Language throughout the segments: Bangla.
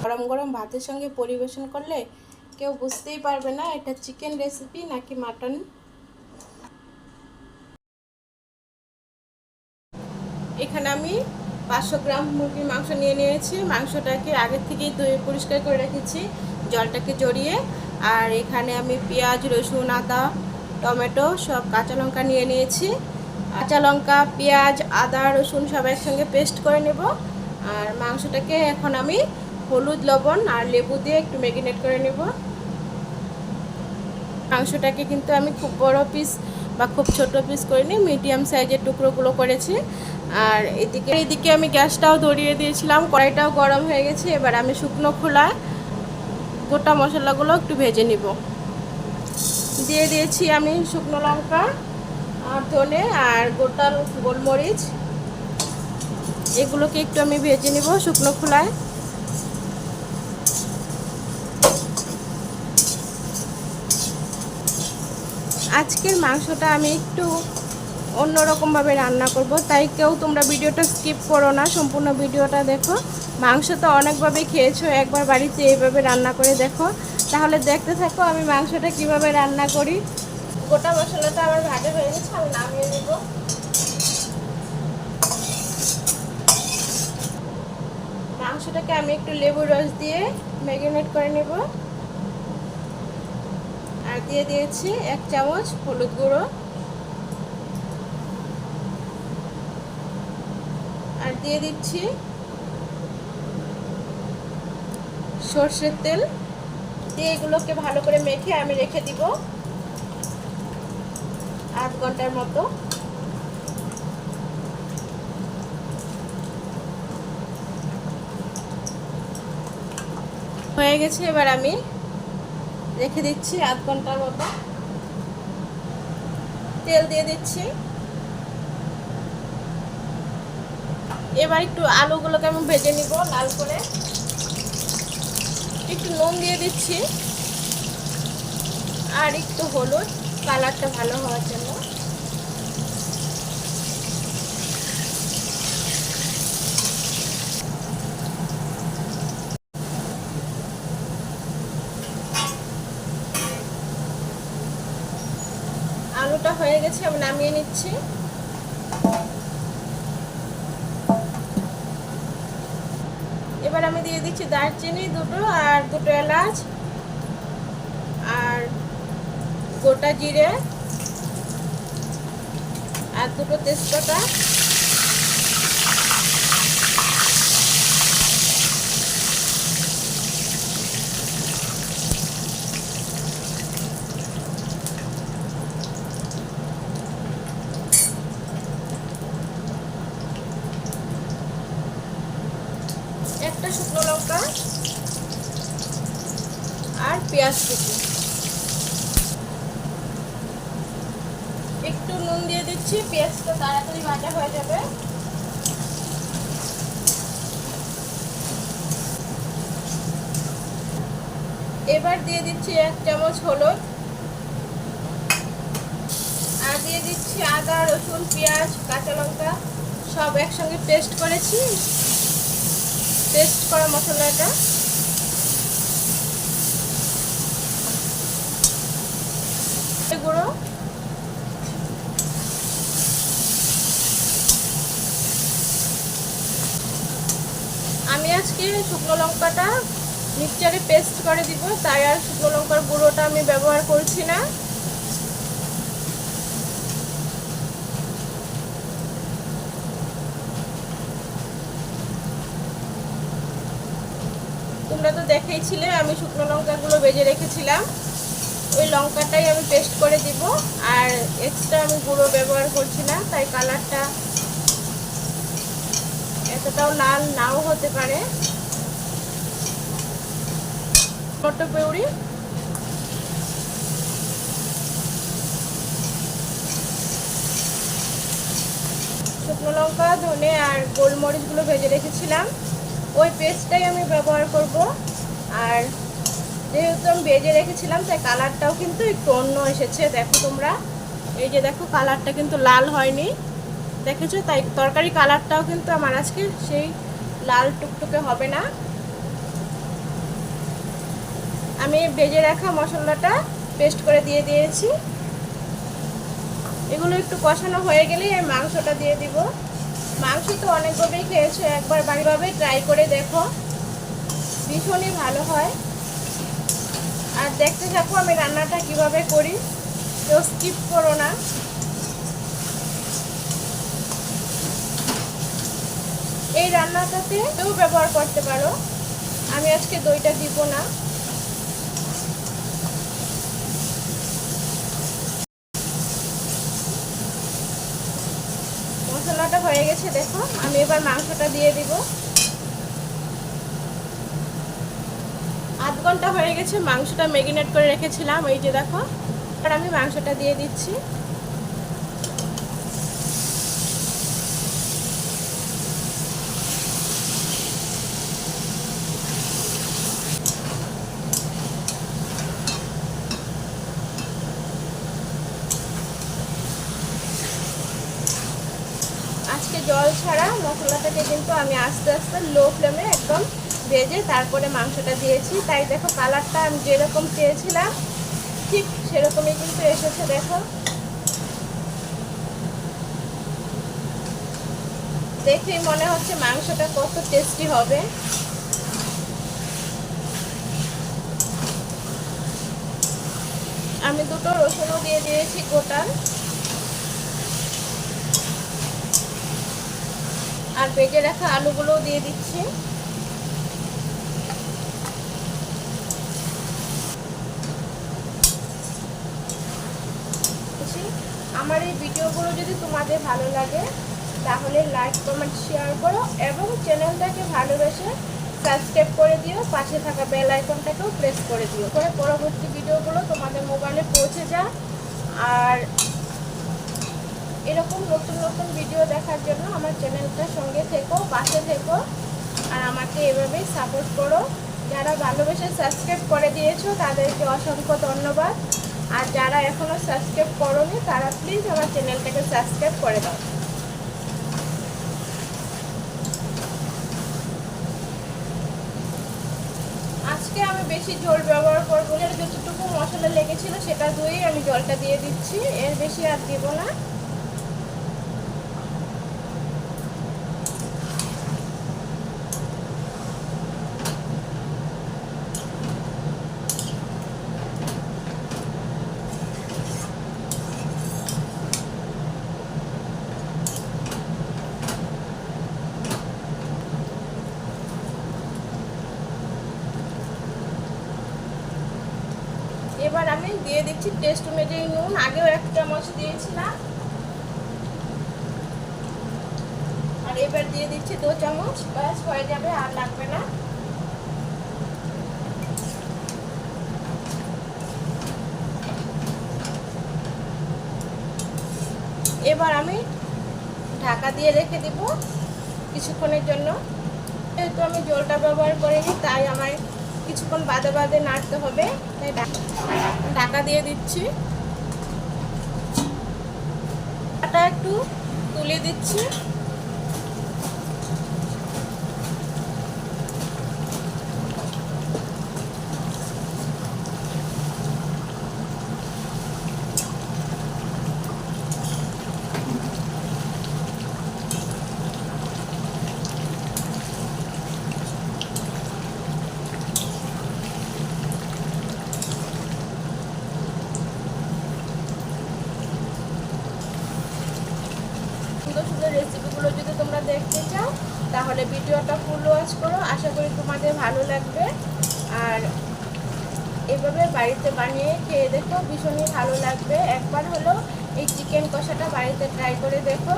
গরম গরম ভাতের সঙ্গে পরিবেশন করলে কেউ বুঝতেই পারবে না এটা চিকেন রেসিপি নাকি মাটন। এখানে আমি 500 গ্রাম মুরগির মাংস নিয়ে নিয়েছি। মাংসটাকে আগে থেকেই ধুয়ে পরিষ্কার করে রেখেছি জলটাকে জড়িয়ে। আর এখানে আমি পেঁয়াজ, রসুন, আদা, টমেটো সব কাঁচা লঙ্কা নিয়ে নিয়েছি। কাঁচা লঙ্কা, পেঁয়াজ, আদা, রসুন সব একসঙ্গে পেস্ট করে নেব। আর মাংসটাকে এখন আমি হলুদ, লবণ আর লেবু দিয়ে একটু ম্যারিনেট করে নেব। মাংসটাকে কিন্তু আমি খুব বড় পিস বা খুব ছোট পিস করিনি, মিডিয়াম সাইজের টুকরোগুলো করেছি। আর এইদিকে আমি গ্যাসটাও ধরিয়ে দিয়েছিলাম, কড়াইটাও গরম হয়ে গেছে। এবার আমি শুকনো খোলায় গোটা মশলাগুলো একটু ভেজে নিব। দিয়ে দিয়েছি আমি শুকনো লঙ্কা আর ধনে আর গোটা গোলমরিচ, এগুলোকে একটু আমি ভেজে নিব শুকনো খোলায়। আজকের মাংসটা আমি একটু অন্যরকমভাবে রান্না করব, তাই কেউ তোমরা ভিডিওটা স্কিপ করো না, সম্পূর্ণ ভিডিওটা দেখো। মাংস তো অনেকভাবে খেয়েছো, একবার বাড়িতে এইভাবে রান্না করে দেখো। তাহলে দেখতে থাকো আমি মাংসটা কিভাবে রান্না করি। গোটা মশলাটা আমার ভাজা হয়ে গেছে, আমি নামিয়ে নেব। মাংসটাকে আমি একটু লেবুর রস দিয়ে ম্যারিনেট করে নেব। আর দিয়ে দিয়েছি 1 চামচ হলুদ গুঁড়ো, আর দিয়ে দিচ্ছি সর্ষের তেল। দিয়ে এগুলোকে ভালো করে মেখে আমি রেখে দিব 8 ঘন্টার মতো। হয়ে গেছে, এবার আমি রেখে দিচ্ছি 8 ঘন্টার মতো। তেল দিয়ে দিচ্ছি। এবার একটু আলুগুলোকে আমি ভেজে নিব লাল করে। একটু নুন দিয়ে দিচ্ছি আর একটু হলুদ, কালারটা ভালো হওয়ার জন্য। আলুটা হয়ে গেছে, আমি নামিয়ে নিচ্ছি। এবার আমি দিয়ে দিচ্ছি দারচিনি দুটো আর দুটো এলাচ আর গোটা জিরে আর দুটো তেজপাতা। একটা শুকনো লঙ্কা আর পেঁয়াজ কুচি। একটু নুন দিয়ে দিচ্ছি, পেঁয়াজটা তাড়াতাড়ি ভাজা হয়ে যাবে। এবার দিয়ে দিচ্ছি 1 চামচ হলুদ আর দিয়ে দিচ্ছি আদা, রসুন, পেঁয়াজ, কাঁচা লঙ্কা সব একসঙ্গে পেস্ট করেছি, পেস্ট করা মশলাটা। গুঁড়ো, আমি আজকে শুকনো লঙ্কাটা মিক্সচারে পেস্ট করে দিব, তাই আর শুকনো লঙ্কার গুঁড়োটা আমি ব্যবহার করছি না। তোমরা তো দেখেইছিলে আমি শুকনো লঙ্কাগুলো ভেজে রেখেছিলাম, ওই লঙ্কাটাই আমি পেস্ট করে দিব। আর এক্সট্রা আমি গুঁড়ো ব্যবহার করছি না, তাই কালারটা এতটাও লাল নাও হতে পারে। টমেটো পিউরি, শুকনো লঙ্কা, ধনে আর গোলমরিচগুলো ভেজে রেখেছিলাম, ওই পেস্টটাই আমি ব্যবহার করব। আর যেহেতু আমি ভেজে রেখেছিলাম তাই কালারটাও কিন্তু একটু অন্য এসেছে। দেখো তোমরা, এই যে দেখো কালারটা কিন্তু লাল হয়নি, দেখেছো? তাই তরকারি কালারটাও কিন্তু আমার আজকে সেই লাল টুকটুকে হবে না। আমি ভেজে রাখা মশলাটা পেস্ট করে দিয়ে দিয়েছি। এগুলো একটু কষানো হয়ে গেলেই এই মাংসটা দিয়ে দিব। মাংস তো অনেকভাবেই খেয়েছো, একবার বাড়িভাবে ট্রাই করে দেখো, ভীষণই ভালো হয়। আর দেখতে থাকো আমি রান্নাটা কিভাবে করি, কেউ স্কিপ করো না। এই রান্নাটাতে দই ব্যবহার করতে পারো, আমি আজকে দইটা দিব না। মশলাটা হয়ে গেছে, দেখো আমি এবার মাংসটা দিয়ে দিব। আধ ঘন্টা হয়ে গেছে মাংসটা ম্যারিনেট করে রেখেছিলাম, এই যে দেখো। আর আমি মাংসটা দিয়ে দিচ্ছি। আজকে জল ছাড়া মশলাটাকে কিন্তু আমি আস্তে আস্তে লো ফ্লেমে একদম ভেজে তারপরে মাংসটা দিয়েছি। তাই দেখো কালারটা আমি যেরকম চেয়েছিলাম ঠিক সেরকমই কিন্তু এসেছে। দেখো, দেখেই মনে হচ্ছে মাংসটা কত টেস্টি হবে। আমি দুটো রসুনও দিয়ে দিয়েছি গোটা, আর ভেজে রাখা আলুগুলোও দিয়ে দিচ্ছি। আমার এই ভিডিওগুলো যদি তোমাদের ভালো লাগে তাহলে লাইক কমেন্ট শেয়ার করো এবং চ্যানেলটাকে ভালোবেসে সাবস্ক্রাইব করে দিও, পাশে থাকা বেল আইকনটাকেও প্রেস করে দিও, করে পরবর্তী ভিডিওগুলো তোমাদের মোবাইলে পৌঁছে যায়। আর এরকম নতুন নতুন ভিডিও দেখার জন্য আমার চ্যানেলটার সঙ্গে থেকো, পাশে থেকো, আর আমাকে এভাবেই সাপোর্ট করো। যারা ভালোবেসে সাবস্ক্রাইব করে দিয়েছো তাদেরকে অসংখ্য ধন্যবাদ। আর যারা এখনও সাবস্ক্রাইব করোনি তারা প্লিজ আমার চ্যানেলটাকে সাবস্ক্রাইব করে দাও। আজকে আমি বেশি ঝোল ব্যবহার করবো না, যতটুকু মশলা লেগেছিল সেটা ধুয়েই আমি জলটা দিয়ে দিচ্ছি, এর বেশি আর দিব না। এবার আমি দিয়ে দিচ্ছি টেস্ট অনুযায়ী নুন, আগেও 1 চামচ দিয়েছিলাম, আর এবার দিয়ে দিচ্ছি 2 চামচ, ব্যাস হয়ে যাবে, আর লাগবে না। এবার আমি ঢাকা দিয়ে রেখে দিব কিছুক্ষণের জন্য। যেহেতু আমি জলটা ব্যবহার করিনি তাই আমার কিছুক্ষণ বাদে বাদে নাড়তে হবে, তাই ঢাকা দিয়ে দিচ্ছি। এটা একটু তুলে দিচ্ছি। রেসিপিগুলো যদি তোমরা দেখতে চাও তাহলে ভিডিওটা ফুল ওয়াচ করো, আশা করি তোমাদের ভালো লাগবে। আর এভাবে বাড়িতে বানিয়ে খেয়ে দেখো, ভীষণই ভালো লাগবে। একবার হলো এই চিকেন কষাটা বাড়িতে ট্রাই করে দেখো।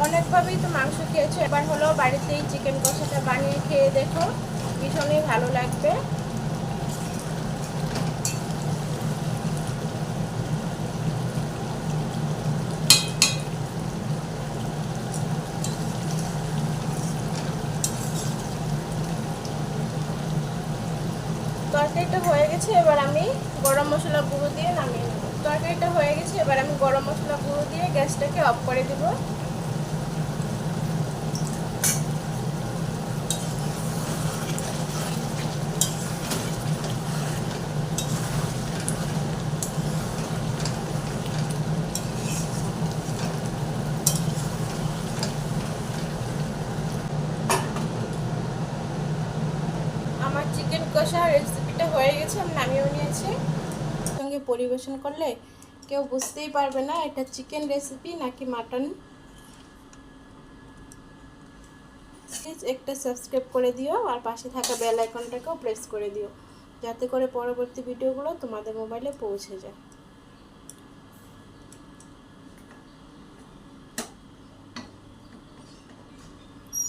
অনেকভাবেই তো মাংস খেয়েছো, এবার হলো বাড়িতে এই চিকেন কষাটা বানিয়ে খেয়ে দেখো, ভীষণই ভালো লাগবে। তরকারিটা হয়ে গেছে, এবার আমি গরম মশলা গুঁড়ো দিয়ে নামিয়ে নেব। তরকারিটা হয়ে গেছে, এবার আমি গরম মশলা গুঁড়ো দিয়ে গ্যাসটাকে অফ করে দেব। কষা রেসিপিটা হয়ে গেছে, আমি নামিয়েও নিয়েছি। সঙ্গে পরিবেশন করলে কেউ বুঝতেই পারবে না এটা চিকেন রেসিপি নাকি মাটন। প্লিজ একটা সাবস্ক্রাইব করে দিও আর পাশে থাকা বেল আইকনটাকেও প্রেস করে দিও, যাতে করে পরবর্তী ভিডিওগুলো তোমাদের মোবাইলে পৌঁছে যায়।